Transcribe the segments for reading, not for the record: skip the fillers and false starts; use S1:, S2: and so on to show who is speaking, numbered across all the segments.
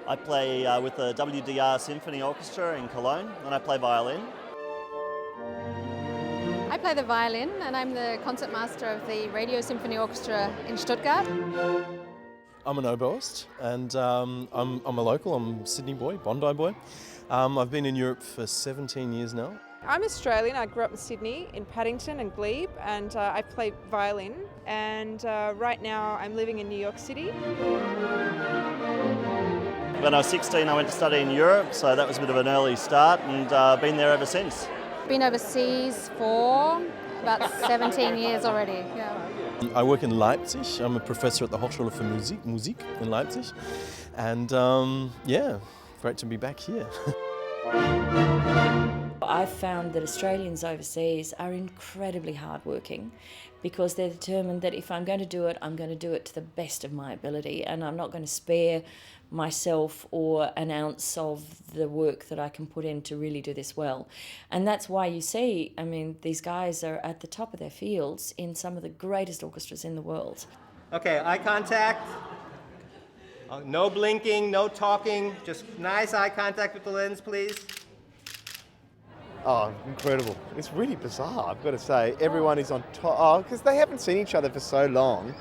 S1: I play with the WDR Symphony Orchestra in Cologne, and I play violin.
S2: I play the violin, and I'm the concertmaster of the Radio Symphony Orchestra in Stuttgart.
S3: I'm an oboist, and I'm a local. I'm a Sydney boy, Bondi boy. I've been in Europe for 17 years now.
S4: I'm Australian. I grew up in Sydney, in Paddington and Glebe, and I play violin. And right now I'm living in New York City.
S1: When I was 16, I went to study in Europe, so that was a bit of an early start, and been there ever since.
S2: Been overseas for about 17 years already. Yeah.
S3: I work in Leipzig. I'm a professor at the Hochschule für Musik in Leipzig. And great to be back here.
S5: I've found that Australians overseas are incredibly hardworking because they're determined that if I'm going to do it, I'm going to do it to the best of my ability, and I'm not going to spare myself or an ounce of the work that I can put in to really do this well. And that's why you see, these guys are at the top of their fields in some of the greatest orchestras in the world.
S6: Okay, eye contact. No blinking, no talking, just nice eye contact with the lens, please.
S7: Oh, incredible. It's really bizarre, I've got to say. Everyone is on top, because they haven't seen each other for so long,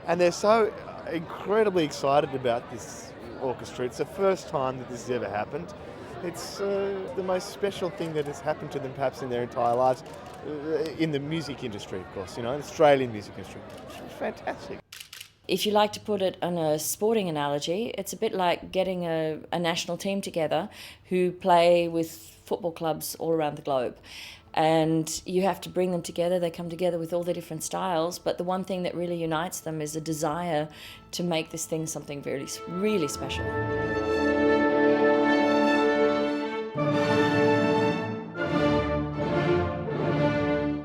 S7: and they're so incredibly excited about this orchestra. It's the first time that this has ever happened. It's the most special thing that has happened to them perhaps in their entire lives, in the music industry, of course, Australian music industry. It's fantastic.
S5: If you like to put it on a sporting analogy, it's a bit like getting a national team together who play with football clubs all around the globe. And you have to bring them together. They come together with all their different styles, but the one thing that really unites them is a desire to make this thing something really, really special.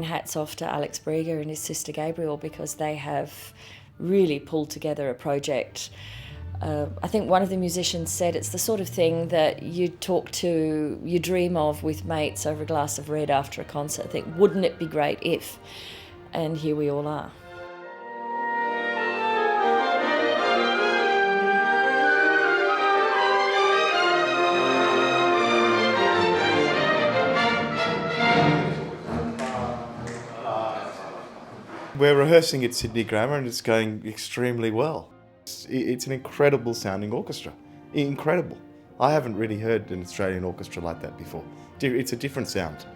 S5: Hats off to Alex Briger and his sister Gabriel, because they have really pulled together a project. I think one of the musicians said it's the sort of thing that you dream of with mates over a glass of red after a concert. I think, wouldn't it be great if? And here we all are.
S7: We're rehearsing at Sydney Grammar and it's going extremely well. It's an incredible sounding orchestra. Incredible. I haven't really heard an Australian orchestra like that before. It's a different sound.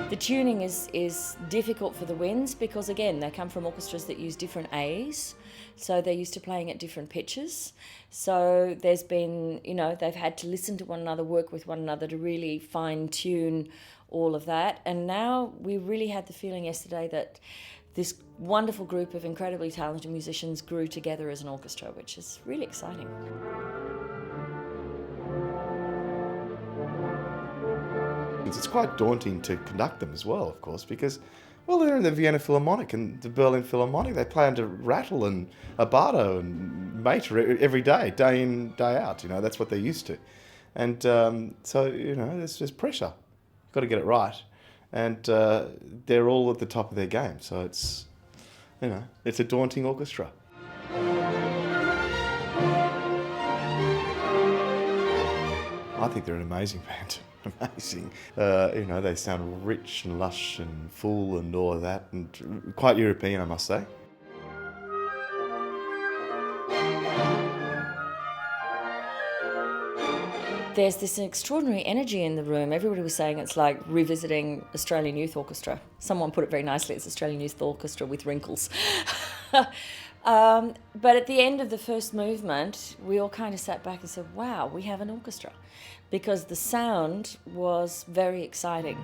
S5: The tuning is difficult for the winds because, again, they come from orchestras that use different A's, so they're used to playing at different pitches. So there's been, they've had to listen to one another, work with one another to really fine-tune all of that. And now we really had the feeling yesterday that this wonderful group of incredibly talented musicians grew together as an orchestra, which is really exciting.
S7: It's quite daunting to conduct them as well, of course, because, they're in the Vienna Philharmonic and the Berlin Philharmonic. They play under Rattle and Abarto and Mater every day, day in, day out. That's what they're used to. And there's pressure. You've got to get it right. And they're all at the top of their game. So it's a daunting orchestra. I think they're an amazing band. Amazing. They sound rich and lush and full and all of that, and quite European, I must say.
S5: There's this extraordinary energy in the room. Everybody was saying it's like revisiting Australian Youth Orchestra. Someone put it very nicely, it's Australian Youth Orchestra with wrinkles. But at the end of the first movement, we all kind of sat back and said, wow, we have an orchestra, because the sound was very exciting.